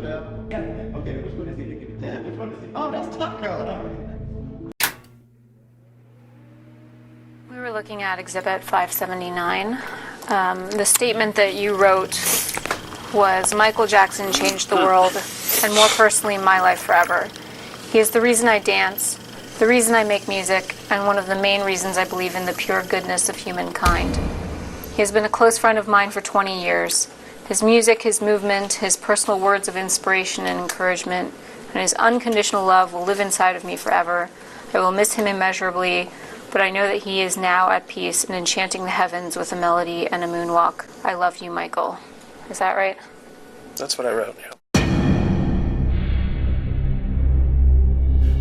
Okay, which one is he? Which one is he? Oh, that's Taco. We were looking at Exhibit 579. The statement that you wrote was, Michael Jackson changed the world, and more personally, my life forever. He is the reason I dance, the reason I make music, and one of the main reasons I believe in the pure goodness of humankind. He has been a close friend of mine for 20 years. His music, his movement, his personal words of inspiration and encouragement, and his unconditional love will live inside of me forever. I will miss him immeasurably, but I know that he is now at peace and enchanting the heavens with a melody and a moonwalk. I love you, Michael. Is that right? That's what I wrote, yeah.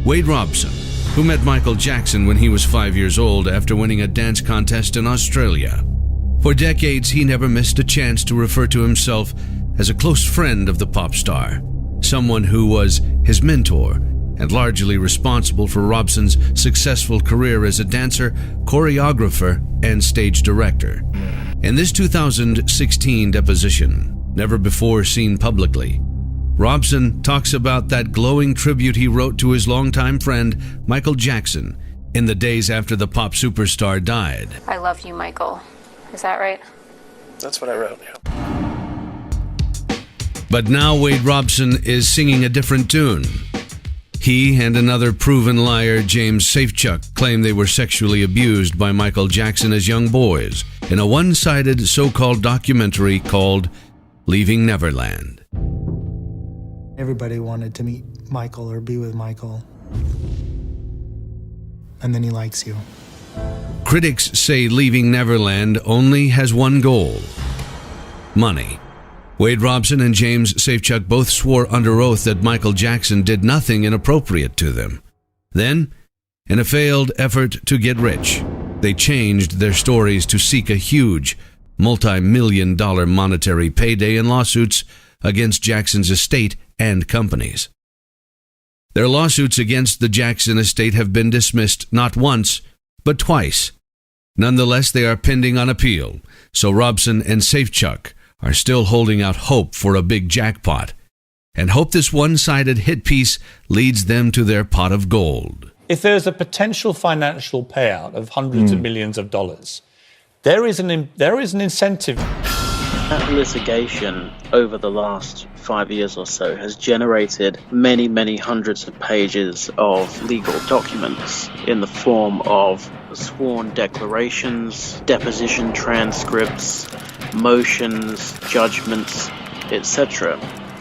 Wade Robson, who met Michael Jackson when he was 5 years old after winning a dance contest in Australia. For decades, he never missed a chance to refer to himself as a close friend of the pop star, someone who was his mentor and largely responsible for Robson's successful career as a dancer, choreographer, and stage director. In this 2016 deposition, never before seen publicly, Robson talks about that glowing tribute he wrote to his longtime friend, Michael Jackson, in the days after the pop superstar died. I love you, Michael. Is that right? That's what I wrote, yeah. But now Wade Robson is singing a different tune. He and another proven liar, James Safechuck, claim they were sexually abused by Michael Jackson as young boys in a one-sided so-called documentary called Leaving Neverland. Everybody wanted to meet Michael or be with Michael. And then he likes you. Critics say Leaving Neverland only has one goal: money. Wade Robson and James Safechuck both swore under oath that Michael Jackson did nothing inappropriate to them. Then, in a failed effort to get rich, they changed their stories to seek a huge, multi-million-dollar monetary payday in lawsuits against Jackson's estate and companies. Their lawsuits against the Jackson estate have been dismissed not once, but twice. Nonetheless, they are pending on appeal, so Robson and Safechuck are still holding out hope for a big jackpot, and hope this one-sided hit piece leads them to their pot of gold. If there's a potential financial payout of hundreds of millions of dollars, there is an incentive. That litigation over the last 5 years or so has generated many, many hundreds of pages of legal documents in the form of sworn declarations, deposition transcripts, motions, judgments, etc.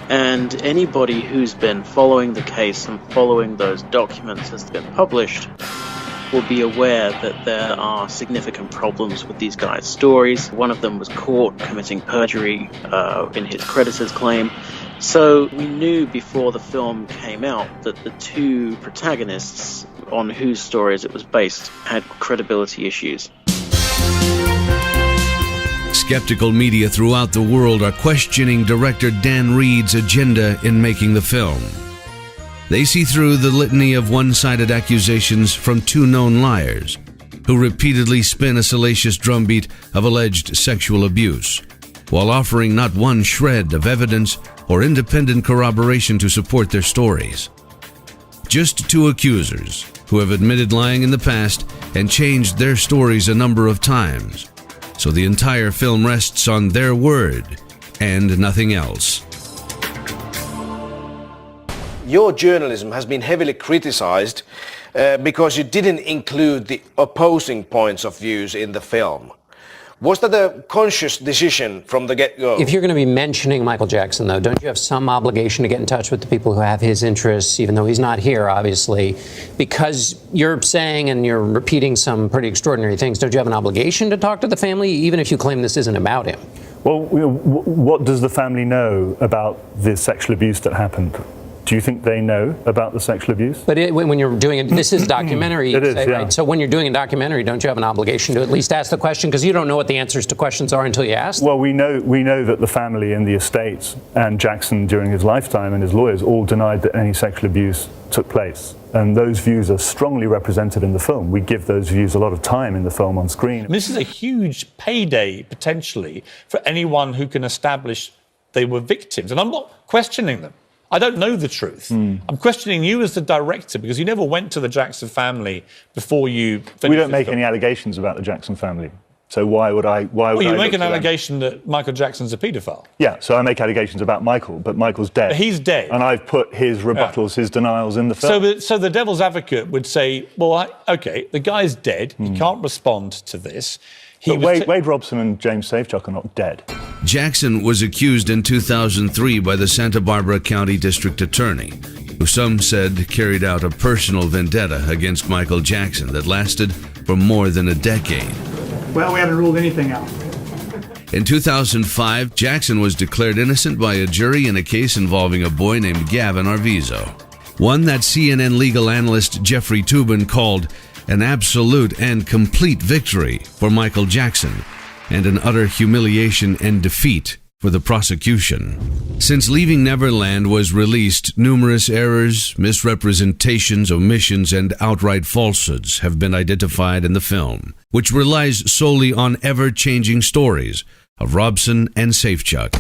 And anybody who's been following the case and following those documents as they've been published will be aware that there are significant problems with these guys' stories. One of them was caught committing perjury in his creditor's claim. So we knew before the film came out that the two protagonists on whose stories it was based had credibility issues. Skeptical media throughout the world are questioning director Dan Reed's agenda in making the film. They see through the litany of one-sided accusations from two known liars who repeatedly spin a salacious drumbeat of alleged sexual abuse, while offering not one shred of evidence or independent corroboration to support their stories. Just two accusers who have admitted lying in the past and changed their stories a number of times, so the entire film rests on their word and nothing else. Your journalism has been heavily criticized because you didn't include the opposing points of views in the film. Was that a conscious decision from the get-go? If you're going to be mentioning Michael Jackson, though, don't you have some obligation to get in touch with the people who have his interests, even though he's not here, obviously? Because you're saying and you're repeating some pretty extraordinary things, don't you have an obligation to talk to the family, even if you claim this isn't about him? Well, what does the family know about the sexual abuse that happened? Do you think they know about the sexual abuse? But when you're doing it, this is a documentary. It is, say, yeah. Right? So when you're doing a documentary, don't you have an obligation to at least ask the question? Because you don't know what the answers to questions are until you ask. Well, we know that the family and the estates and Jackson during his lifetime and his lawyers all denied that any sexual abuse took place. And those views are strongly represented in the film. We give those views a lot of time in the film on screen. This is a huge payday, potentially, for anyone who can establish they were victims. And I'm not questioning them. I don't know the truth. I'm questioning you as the director because you never went to the Jackson family before you finished. We don't make any allegations about the Jackson family. So why would I? Well, you make an allegation that Michael Jackson's a paedophile. Yeah, so I make allegations about Michael, but Michael's dead. But he's dead. And I've put his rebuttals, his denials in the film. So the devil's advocate would say, well, okay, the guy's dead. He can't respond to this. But Wade Robson and James Safechuck are not dead. Jackson was accused in 2003 by the Santa Barbara County District Attorney, who some said carried out a personal vendetta against Michael Jackson that lasted for more than a decade. Well, we haven't ruled anything out. In 2005, Jackson was declared innocent by a jury in a case involving a boy named Gavin Arvizo, one that CNN legal analyst Jeffrey Toobin called an absolute and complete victory for Michael Jackson and an utter humiliation and defeat for the prosecution. Since Leaving Neverland was released, numerous errors, misrepresentations, omissions, and outright falsehoods have been identified in the film, which relies solely on ever-changing stories of Robson and Safechuck.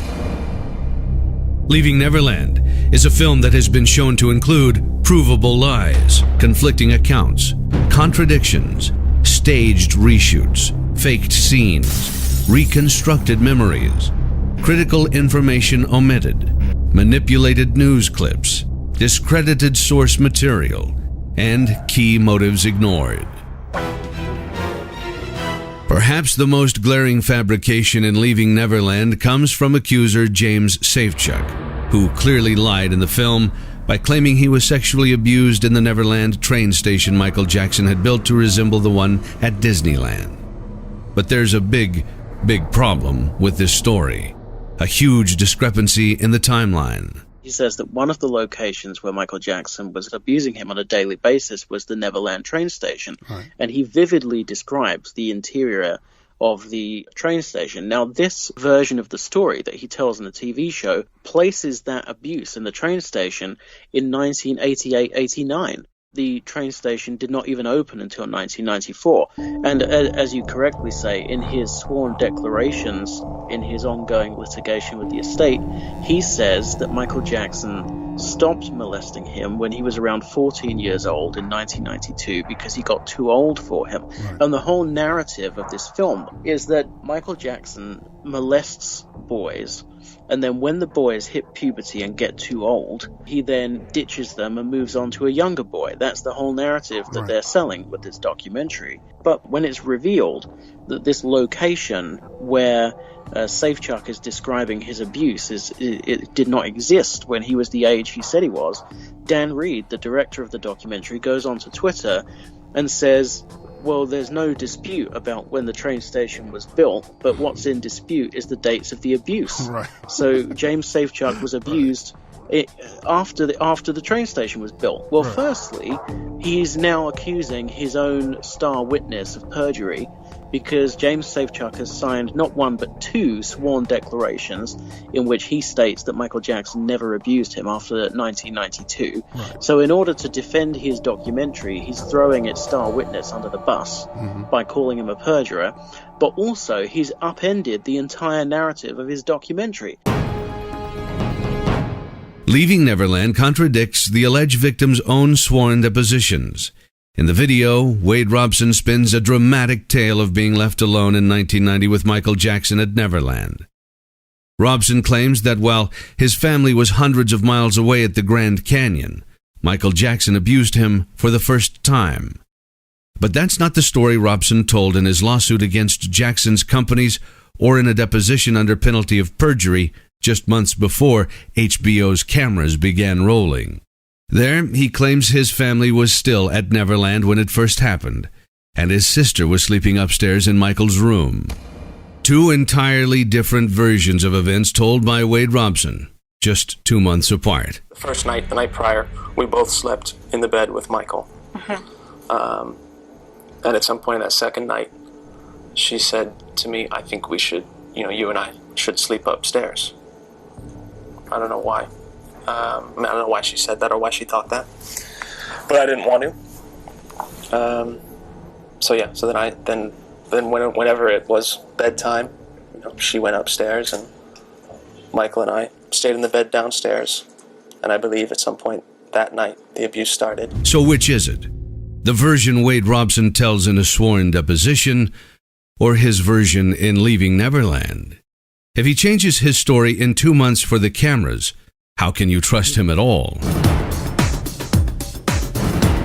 Leaving Neverland is a film that has been shown to include provable lies, conflicting accounts, contradictions, staged reshoots, faked scenes, reconstructed memories, critical information omitted, manipulated news clips, discredited source material, and key motives ignored. Perhaps the most glaring fabrication in Leaving Neverland comes from accuser James Safechuck, who clearly lied in the film by claiming he was sexually abused in the Neverland train station Michael Jackson had built to resemble the one at Disneyland. But there's a big problem with this story. A huge discrepancy in the timeline. He says that one of the locations where Michael Jackson was abusing him on a daily basis was the Neverland train station. Right. And he vividly describes the interior of the train station. Now, this version of the story that he tells in the TV show places that abuse in the train station in 1988-89. The train station did not even open until 1994. And as you correctly say, in his sworn declarations in his ongoing litigation with the estate, he says that Michael Jackson stopped molesting him when he was around 14 years old in 1992 because he got too old for him. Right. And the whole narrative of this film is that Michael Jackson molests boys, and then when the boys hit puberty and get too old, he then ditches them and moves on to a younger boy. That's the whole narrative that they're selling with this documentary. But when it's revealed that this location where Safechuck is describing his abuse it did not exist when he was the age he said he was, Dan Reed, the director of the documentary, goes onto Twitter and says, well, there's no dispute about when the train station was built, but what's in dispute is the dates of the abuse. Right. So James Safechuck was abused after the train station was built. Well, firstly, he's now accusing his own star witness of perjury because James Safechuck has signed not one but two sworn declarations in which he states that Michael Jackson never abused him after 1992. Right. So in order to defend his documentary, he's throwing its star witness under the bus by calling him a perjurer, but also he's upended the entire narrative of his documentary. Leaving Neverland contradicts the alleged victim's own sworn depositions. In the video, Wade Robson spins a dramatic tale of being left alone in 1990 with Michael Jackson at Neverland. Robson claims that while his family was hundreds of miles away at the Grand Canyon, Michael Jackson abused him for the first time. But that's not the story Robson told in his lawsuit against Jackson's companies or in a deposition under penalty of perjury just months before HBO's cameras began rolling. There, he claims his family was still at Neverland when it first happened, and his sister was sleeping upstairs in Michael's room. Two entirely different versions of events told by Wade Robson, just 2 months apart. The first night, the night prior, we both slept in the bed with Michael. And at some point in that second night, she said to me, I think we should, you and I should sleep upstairs. I don't know why. I don't know why she said that or why she thought that, but I didn't want to. So whenever it was bedtime, she went upstairs and Michael and I stayed in the bed downstairs And I believe at some point that night, the abuse started. So which is it? The version Wade Robson tells in a sworn deposition, or his version in Leaving Neverland? If he changes his story in 2 months for the cameras, how can you trust him at all?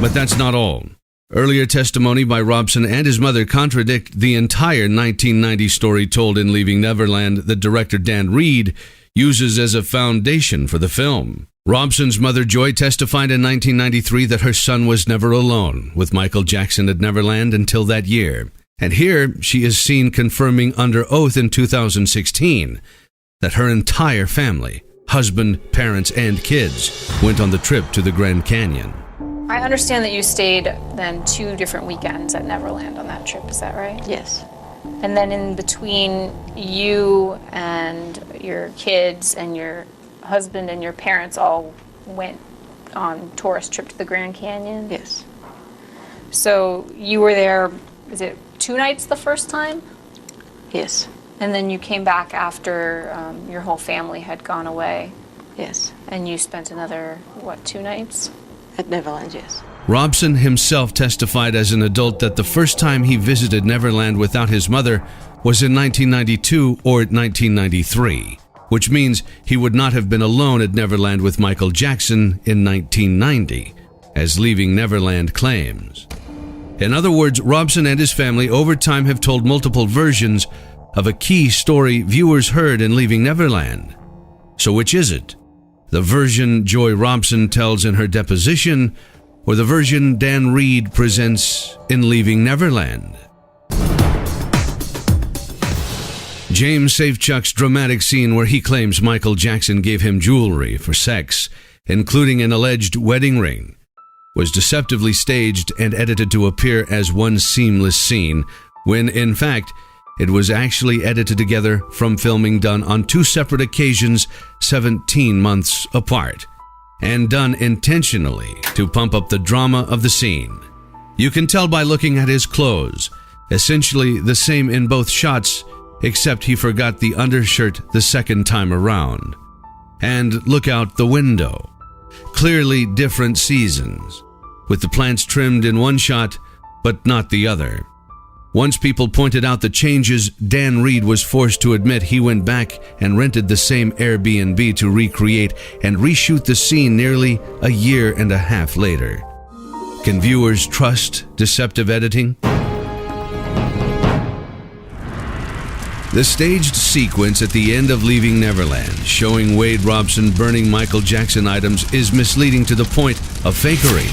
But that's not all. Earlier testimony by Robson and his mother contradict the entire 1990 story told in Leaving Neverland that director Dan Reed uses as a foundation for the film. Robson's mother, Joy, testified in 1993 that her son was never alone with Michael Jackson at Neverland until that year. And here she is seen confirming under oath in 2016 that her entire family, husband, parents, and kids, went on the trip to the Grand Canyon. I understand that you stayed then 2 different weekends at Neverland on that trip, is that right? Yes. And then in between you and your kids and your husband and your parents all went on tourist trip to the Grand Canyon? Yes. So you were there, is it 2 nights the first time? Yes. And then you came back after your whole family had gone away? Yes. And you spent another, 2 nights? At Neverland, yes. Robson himself testified as an adult that the first time he visited Neverland without his mother was in 1992 or 1993, which means he would not have been alone at Neverland with Michael Jackson in 1990, as Leaving Neverland claims. In other words, Robson and his family over time have told multiple versions of a key story viewers heard in Leaving Neverland. So which is it? The version Joy Robson tells in her deposition, or the version Dan Reed presents in Leaving Neverland? James Safechuck's dramatic scene where he claims Michael Jackson gave him jewelry for sex, including an alleged wedding ring, was deceptively staged and edited to appear as one seamless scene, when in fact it was actually edited together from filming done on 2 separate occasions 17 months apart, and done intentionally to pump up the drama of the scene. You can tell by looking at his clothes, essentially the same in both shots, except he forgot the undershirt the second time around. And look out the window. Clearly different seasons, with the plants trimmed in one shot, but not the other. Once people pointed out the changes, Dan Reed was forced to admit he went back and rented the same Airbnb to recreate and reshoot the scene nearly a year and a half later. Can viewers trust deceptive editing? The staged sequence at the end of Leaving Neverland, showing Wade Robson burning Michael Jackson items, is misleading to the point of fakery.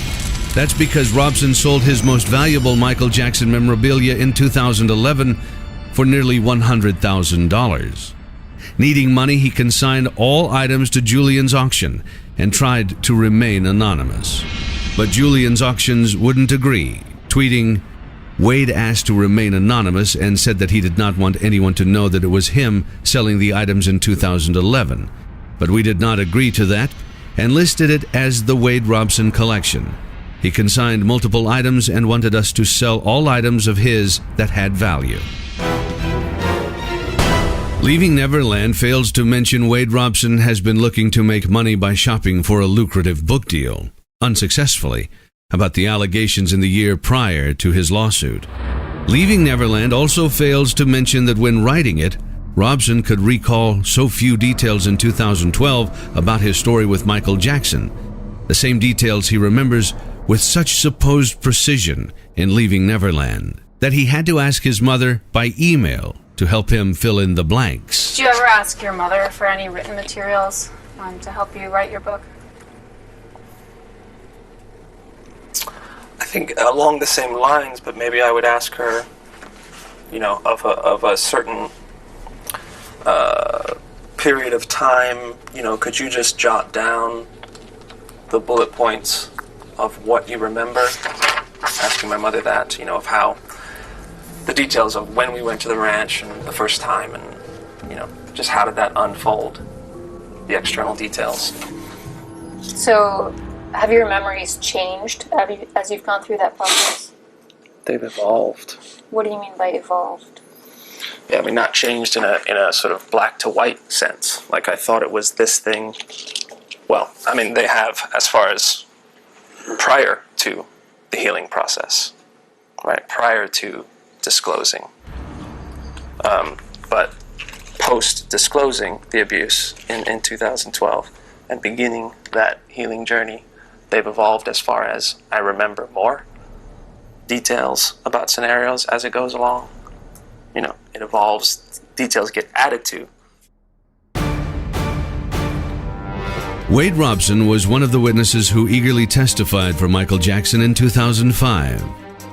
That's because Robson sold his most valuable Michael Jackson memorabilia in 2011 for nearly $100,000. Needing money, he consigned all items to Julian's auction and tried to remain anonymous. But Julian's auctions wouldn't agree, tweeting, Wade asked to remain anonymous and said that he did not want anyone to know that it was him selling the items in 2011. But we did not agree to that and listed it as the Wade Robson collection. He consigned multiple items and wanted us to sell all items of his that had value. Leaving Neverland fails to mention Wade Robson has been looking to make money by shopping for a lucrative book deal, unsuccessfully, about the allegations in the year prior to his lawsuit. Leaving Neverland also fails to mention that when writing it, Robson could recall so few details in 2012 about his story with Michael Jackson, the same details he remembers with such supposed precision in Leaving Neverland, that he had to ask his mother by email to help him fill in the blanks. Did you ever ask your mother for any written materials to help you write your book? I think along the same lines, but maybe I would ask her, of a certain period of time, could you just jot down the bullet points of what you remember? Asking my mother that, of how the details of when we went to the ranch and the first time, and just how did that unfold, the external details. So have your memories changed as you've gone through that process? They've evolved. What do you mean by evolved? Yeah, not changed in a sort of black to white sense. Like I thought it was this thing Well, I mean, they have as far as prior to the healing process, right? Prior to disclosing. But post-disclosing the abuse in 2012 and beginning that healing journey, they've evolved as far as I remember more details about scenarios as it goes along. You know, it evolves, details get added to. Wade Robson was one of the witnesses who eagerly testified for Michael Jackson in 2005.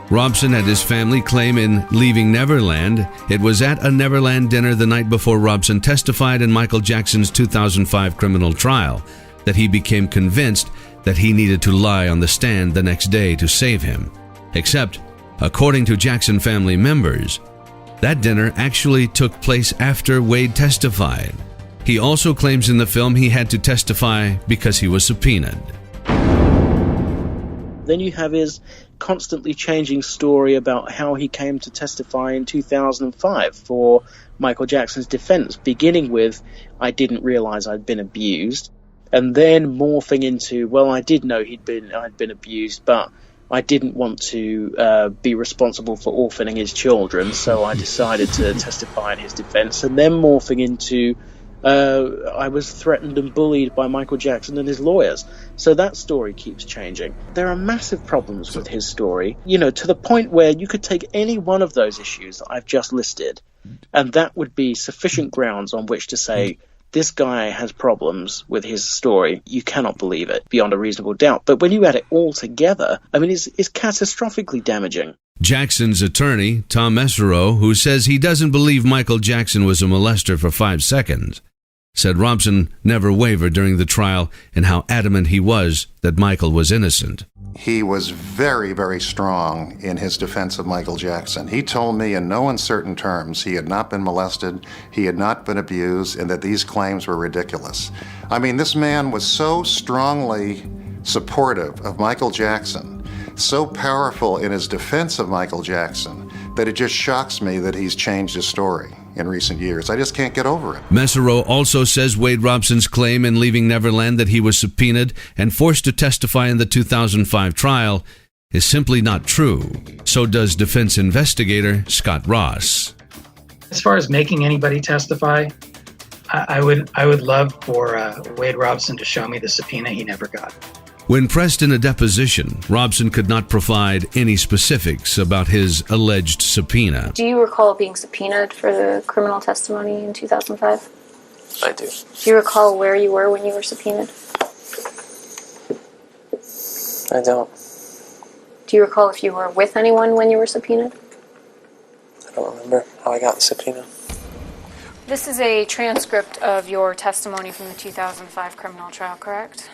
Robson had his family claim in Leaving Neverland it was at a Neverland dinner the night before Robson testified in Michael Jackson's 2005 criminal trial that he became convinced that he needed to lie on the stand the next day to save him. Except, according to Jackson family members, that dinner actually took place after Wade testified. He also claims in the film he had to testify because he was subpoenaed. Then you have his constantly changing story about how he came to testify in 2005 for Michael Jackson's defense, beginning with, I didn't realize I'd been abused, and then morphing into, well, I did know I'd been abused, but I didn't want to be responsible for orphaning his children, so I decided to testify in his defense, and then morphing into, I was threatened and bullied by Michael Jackson and his lawyers. So that story keeps changing. There are massive problems with his story, you know, to the point where you could take any one of those issues that I've just listed, and that would be sufficient grounds on which to say, this guy has problems with his story. You cannot believe it beyond a reasonable doubt. But when you add it all together, I mean, it's catastrophically damaging. Jackson's attorney, Tom Mesereau, who says he doesn't believe Michael Jackson was a molester for 5 seconds, said Robson never wavered during the trial and how adamant he was that Michael was innocent. He was very, very strong in his defense of Michael Jackson. He told me in no uncertain terms he had not been molested, he had not been abused, and that these claims were ridiculous. I mean, this man was so strongly supportive of Michael Jackson, so powerful in his defense of Michael Jackson, that it just shocks me that he's changed his story in recent years. I just can't get over it. Mesereau also says Wade Robson's claim in Leaving Neverland that he was subpoenaed and forced to testify in the 2005 trial is simply not true. So does defense investigator Scott Ross. As far as making anybody testify, I would love for Wade Robson to show me the subpoena he never got. When pressed in a deposition, Robson could not provide any specifics about his alleged subpoena. Do you recall being subpoenaed for the criminal testimony in 2005? I do. Do you recall where you were when you were subpoenaed? I don't. Do you recall if you were with anyone when you were subpoenaed? I don't remember how I got the subpoena. This is a transcript of your testimony from the 2005 criminal trial, correct?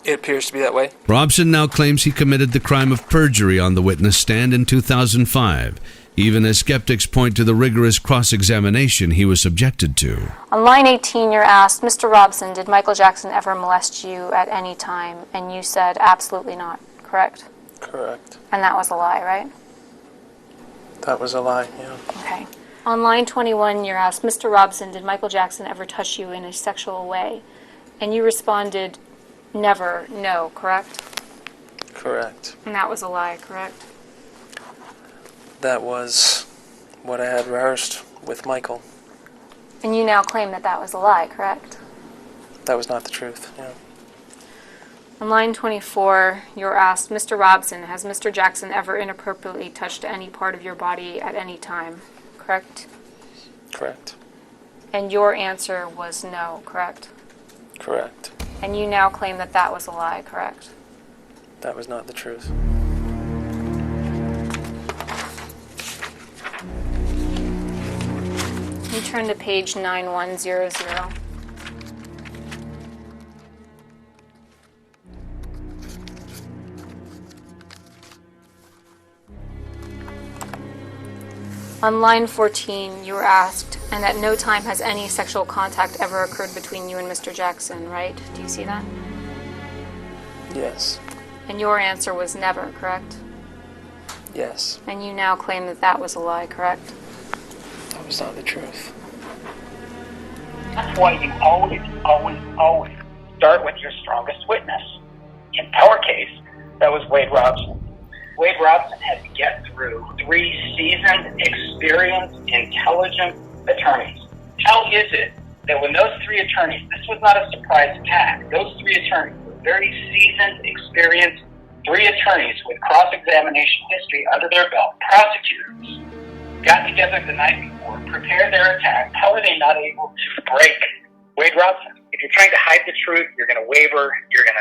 It appears to be that way. Robson now claims he committed the crime of perjury on the witness stand in 2005, even as skeptics point to the rigorous cross-examination he was subjected to. On line 18, you're asked, Mr. Robson, did Michael Jackson ever molest you at any time? And you said, absolutely not, correct? Correct. And that was a lie, right? That was a lie, yeah. Okay. On line 21, you're asked, Mr. Robson, did Michael Jackson ever touch you in a sexual way? And you responded, never, no, correct? Correct. And that was a lie, correct? That was what I had rehearsed with Michael. And you now claim that that was a lie, correct? That was not the truth, yeah. On line 24, you're asked, Mr. Robson, has Mr. Jackson ever inappropriately touched any part of your body at any time, correct? Correct. And your answer was no, correct? Correct. And you now claim that that was a lie, correct? That was not the truth. You turn to page 9100. On line 14, you were asked, and at no time has any sexual contact ever occurred between you and Mr. Jackson, right? Do you see that? Yes. And your answer was never, correct? Yes. And you now claim that that was a lie, correct? That was not the truth. That's why you always start with your strongest witness. In our case, that was Wade Robson. Wade Robson had to get through 3 seasoned, experienced, intelligent attorneys. How is it that when those 3 attorneys, this was not a surprise attack, those 3 attorneys were very seasoned, experienced, 3 attorneys with cross-examination history under their belt, prosecutors, got together the night before, prepared their attack. How are they not able to break Wade Robson? If you're trying to hide the truth, you're going to waver, you're going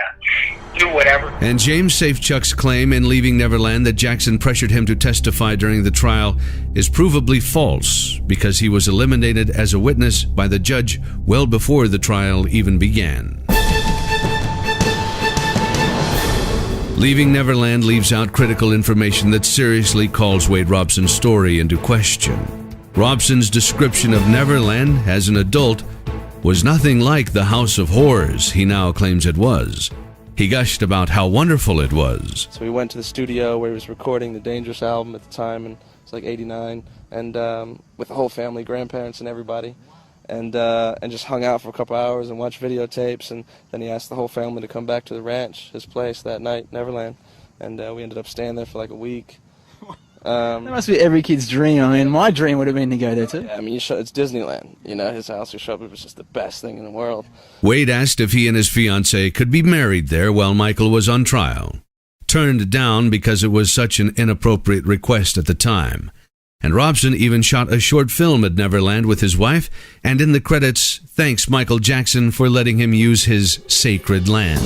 to do whatever. And James Safechuck's claim in Leaving Neverland that Jackson pressured him to testify during the trial is provably false because he was eliminated as a witness by the judge well before the trial even began. Leaving Neverland leaves out critical information that seriously calls Wade Robson's story into question. Robson's description of Neverland as an adult was nothing like the house of horrors he now claims it was. He gushed about how wonderful it was. So we went to the studio where he was recording the Dangerous album at the time, and it's like 89, and with the whole family, grandparents and everybody, and just hung out for a couple hours and watched videotapes, and then he asked the whole family to come back to the ranch, his place that night, Neverland, and we ended up staying there for like a week. That must be every kid's dream. I mean, my dream would have been to go there too. Yeah, I mean, it's Disneyland. You know, his house, it was just the best thing in the world. Wade asked if he and his fiancée could be married there while Michael was on trial. Turned down because it was such an inappropriate request at the time. And Robson even shot a short film at Neverland with his wife, and in the credits, thanks Michael Jackson for letting him use his sacred land.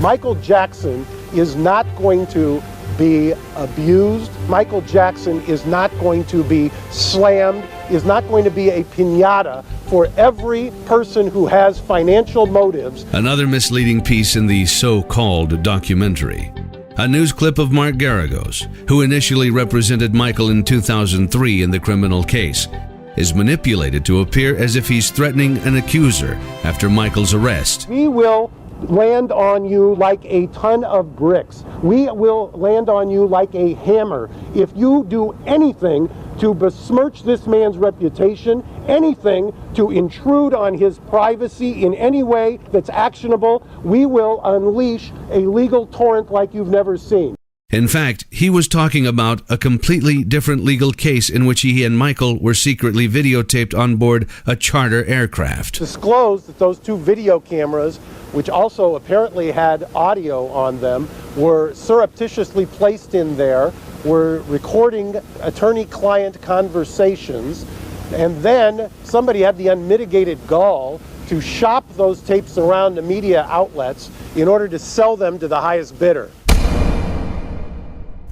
Michael Jackson is not going to be abused. Michael Jackson is not going to be slammed, is not going to be a piñata for every person who has financial motives. Another misleading piece in the so-called documentary. A news clip of Mark Garagos, who initially represented Michael in 2003 in the criminal case, is manipulated to appear as if he's threatening an accuser after Michael's arrest. We will land on you like a ton of bricks. We will land on you like a hammer. If you do anything to besmirch this man's reputation, anything to intrude on his privacy in any way that's actionable, we will unleash a legal torrent like you've never seen. In fact, he was talking about a completely different legal case in which he and Michael were secretly videotaped on board a charter aircraft. Disclosed that those 2 video cameras, which also apparently had audio on them, were surreptitiously placed in there, were recording attorney-client conversations, and then somebody had the unmitigated gall to shop those tapes around to media outlets in order to sell them to the highest bidder.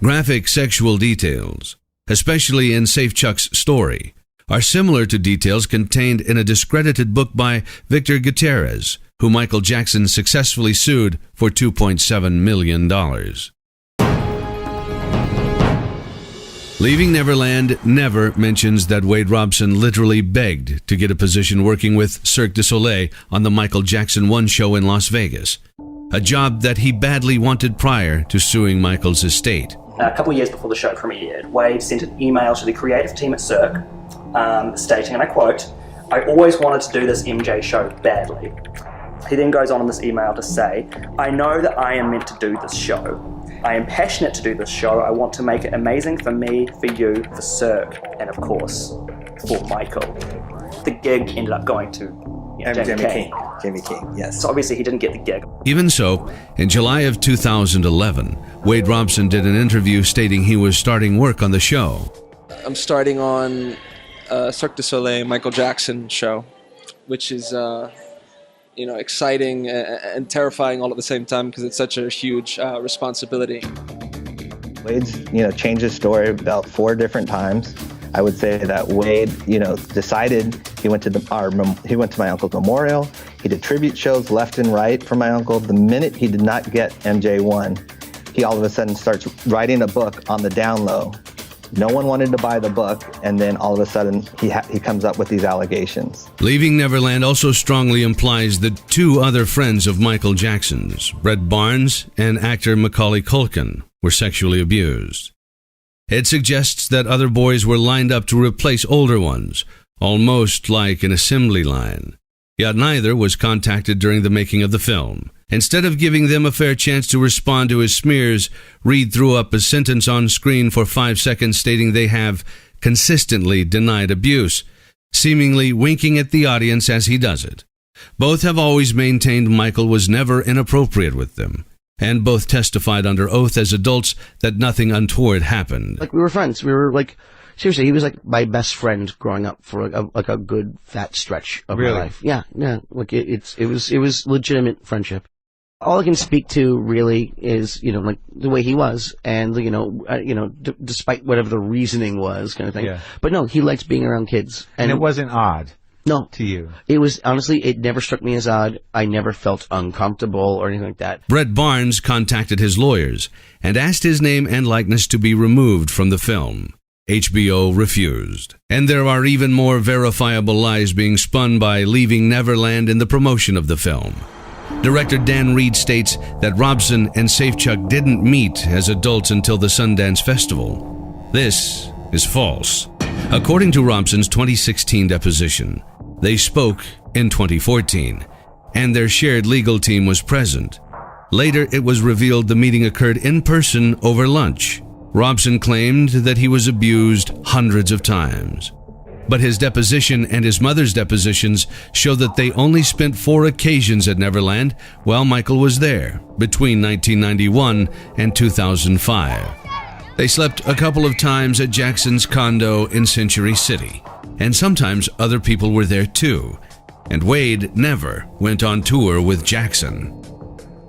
Graphic sexual details, especially in Safechuck's story, are similar to details contained in a discredited book by Victor Gutierrez, who Michael Jackson successfully sued for $2.7 million. Leaving Neverland never mentions that Wade Robson literally begged to get a position working with Cirque du Soleil on the Michael Jackson 1 show in Las Vegas, a job that he badly wanted prior to suing Michael's estate. A couple of years before the show premiered, Wade sent an email to the creative team at Cirque stating, and I quote, "I always wanted to do this MJ show badly." He then goes on in this email to say, "I know that I am meant to do this show. I am passionate to do this show. I want to make it amazing for me, for you, for Cirque, and of course, for Michael." The gig ended up going to Jimmy King, yes. So obviously he didn't get the gig. Even so, in July of 2011, Wade Robson did an interview stating he was starting work on the show. I'm starting on Cirque du Soleil Michael Jackson show, which is exciting and terrifying all at the same time because it's such a huge responsibility. Wade's changed his story about 4 different times. I would say that Wade, decided he went to my uncle's memorial. He did tribute shows left and right for my uncle. The minute he did not get MJ1, he all of a sudden starts writing a book on the down low. No one wanted to buy the book, and then all of a sudden he comes up with these allegations. Leaving Neverland also strongly implies that 2 other friends of Michael Jackson's, Brett Barnes and actor Macaulay Culkin, were sexually abused. It suggests that other boys were lined up to replace older ones, almost like an assembly line. Yet neither was contacted during the making of the film. Instead of giving them a fair chance to respond to his smears, Reed threw up a sentence on screen for 5 seconds stating they have consistently denied abuse, seemingly winking at the audience as he does it. Both have always maintained Michael was never inappropriate with them, and both testified under oath as adults that nothing untoward happened. Like, we were friends. We were like, seriously, he was like my best friend growing up for a good fat stretch of my life. Yeah. Like it was legitimate friendship. All I can speak to really is, like the way he was, and despite whatever the reasoning was, kind of thing. Yeah. But no, he liked being around kids, And it wasn't odd. No. To you. It was, honestly, it never struck me as odd. I never felt uncomfortable or anything like that. Brett Barnes contacted his lawyers and asked his name and likeness to be removed from the film. HBO refused. And there are even more verifiable lies being spun by Leaving Neverland in the promotion of the film. Director Dan Reed states that Robson and Safechuck didn't meet as adults until the Sundance Festival. This is false. According to Robson's 2016 deposition, they spoke in 2014, and their shared legal team was present. Later, it was revealed the meeting occurred in person over lunch. Robson claimed that he was abused hundreds of times. But his deposition and his mother's depositions show that they only spent 4 occasions at Neverland while Michael was there, between 1991 and 2005. They slept a couple of times at Jackson's condo in Century City, and sometimes other people were there too, and Wade never went on tour with Jackson.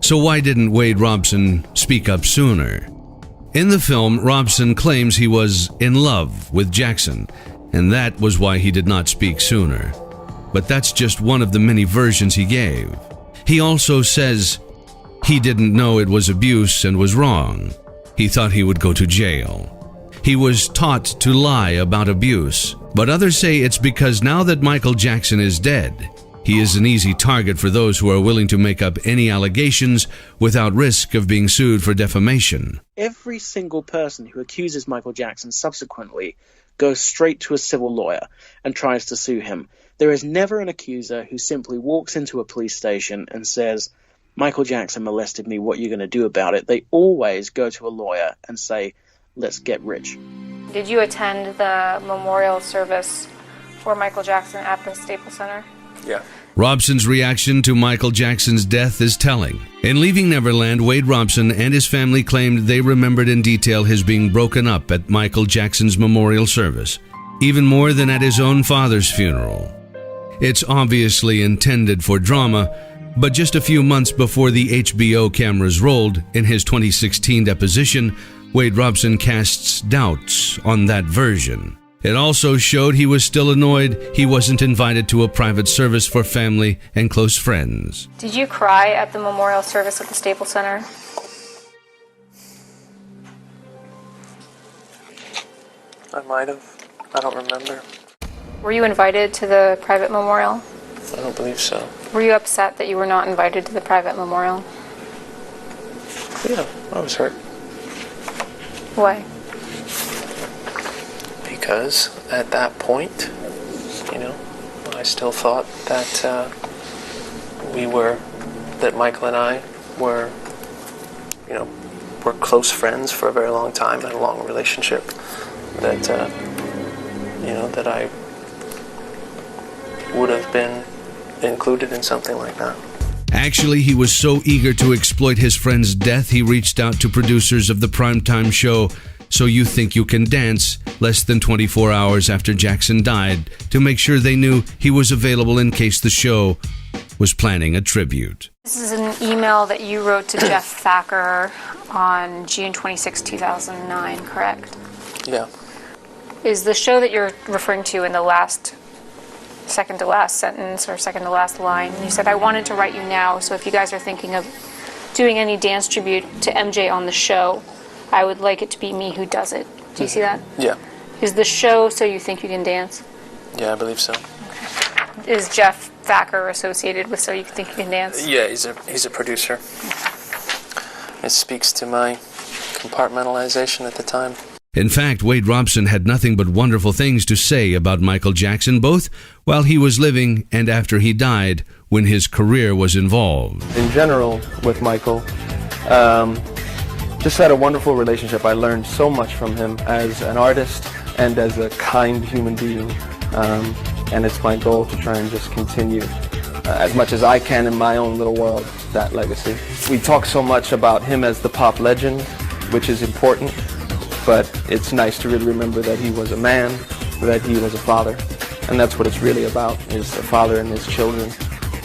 So why didn't Wade Robson speak up sooner? In the film, Robson claims he was in love with Jackson, and that was why he did not speak sooner. But that's just one of the many versions he gave. He also says he didn't know it was abuse and was wrong. He thought he would go to jail. He was taught to lie about abuse, but others say it's because now that Michael Jackson is dead, he is an easy target for those who are willing to make up any allegations without risk of being sued for defamation. Every single person who accuses Michael Jackson subsequently goes straight to a civil lawyer and tries to sue him. There is never an accuser who simply walks into a police station and says, Michael Jackson molested me, what are you going to do about it? They always go to a lawyer and say, let's get rich. Did you attend the memorial service for Michael Jackson at the Staples Center? Yeah. Robson's reaction to Michael Jackson's death is telling. In Leaving Neverland, Wade Robson and his family claimed they remembered in detail his being broken up at Michael Jackson's memorial service, even more than at his own father's funeral. It's obviously intended for drama, but just a few months before the HBO cameras rolled, in his 2016 deposition, Wade Robson casts doubts on that version. It also showed he was still annoyed he wasn't invited to a private service for family and close friends. Did you cry at the memorial service at the Staples Center? I might have. I don't remember. Were you invited to the private memorial? I don't believe so. Were you upset that you were not invited to the private memorial? Yeah, I was hurt. Why? Because at that point, I still thought that that Michael and I were close friends for a very long time, had a long relationship, that I would have been included in something like that. Actually, he was so eager to exploit his friend's death, he reached out to producers of the primetime show So You Think You Can Dance less than 24 hours after Jackson died to make sure they knew he was available in case the show was planning a tribute. This is an email that you wrote to Jeff Thacker on June 26, 2009, correct? Yeah. Is the show that you're referring to in the last second to last sentence or second to last line? You said, I wanted to write you now, so if you guys are thinking of doing any dance tribute to MJ on the show, I would like it to be me who does it. Do you see that? Yeah. Is the show So You Think You Can Dance? Yeah, I believe so. Is Jeff Thacker associated with So You Think You Can Dance? Yeah, he's a producer. It speaks to my compartmentalization at the time. In fact, Wade Robson had nothing but wonderful things to say about Michael Jackson, both while he was living and after he died, when his career was involved. In general, with Michael, just had a wonderful relationship. I learned so much from him as an artist and as a kind human being. And it's my goal to try and just continue as much as I can in my own little world, that legacy. We talk so much about him as the pop legend, which is important, but it's nice to really remember that he was a man, that he was a father, and that's what it's really about, is a father and his children,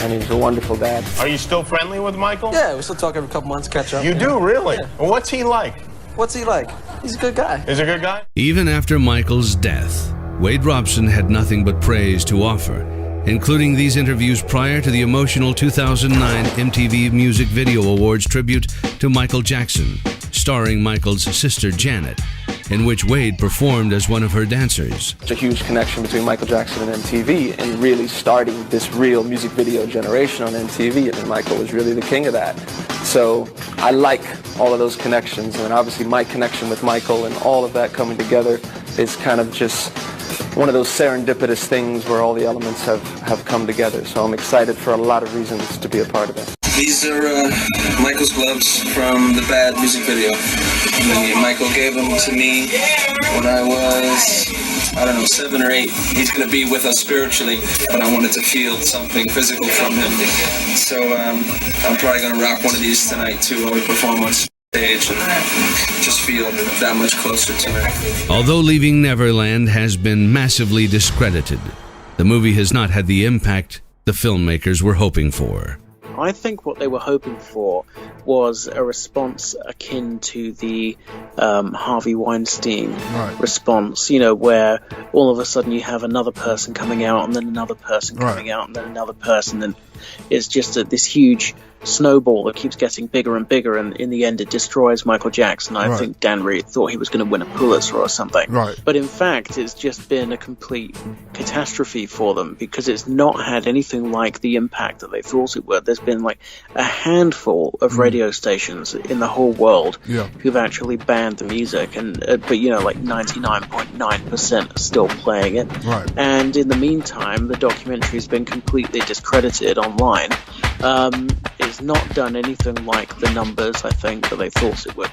and he's a wonderful dad. Are you still friendly with Michael? Yeah, we still talk every couple months, catch up. You do, really? Yeah. Well, what's he like? What's he like? He's a good guy. Is he a good guy? Even after Michael's death, Wade Robson had nothing but praise to offer, including these interviews prior to the emotional 2009 MTV Music Video Awards tribute to Michael Jackson, starring Michael's sister Janet, in which Wade performed as one of her dancers. It's a huge connection between Michael Jackson and MTV and really starting this real music video generation on MTV. I mean, Michael was really the king of that. So I like all of those connections, and obviously my connection with Michael and all of that coming together is kind of just one of those serendipitous things where all the elements have come together. So I'm excited for a lot of reasons to be a part of it. These are Michael's gloves from the Bad music video. Michael gave them to me when I was, I don't know, 7 or 8. He's going to be with us spiritually, but I wanted to feel something physical from him. So I'm probably going to rock one of these tonight too while we perform on stage and just feel that much closer to him. Although Leaving Neverland has been massively discredited, the movie has not had the impact the filmmakers were hoping for. I think what they were hoping for was a response akin to the Harvey Weinstein response, you know, where all of a sudden you have another person coming out and then another person coming out and then another person, and it's just this huge snowball that keeps getting bigger and bigger, and in the end it destroys Michael Jackson. I think Dan Reed thought he was going to win a Pulitzer or something. But in fact, it's just been a complete catastrophe for them because it's not had anything like the impact that they thought it would. There's been like a handful of radio stations in the whole world who've actually banned the music, and but you know, like 99.9% are still playing it. And in the meantime, the documentary's been completely discredited online. It's not done anything like the numbers I think that they thought it would.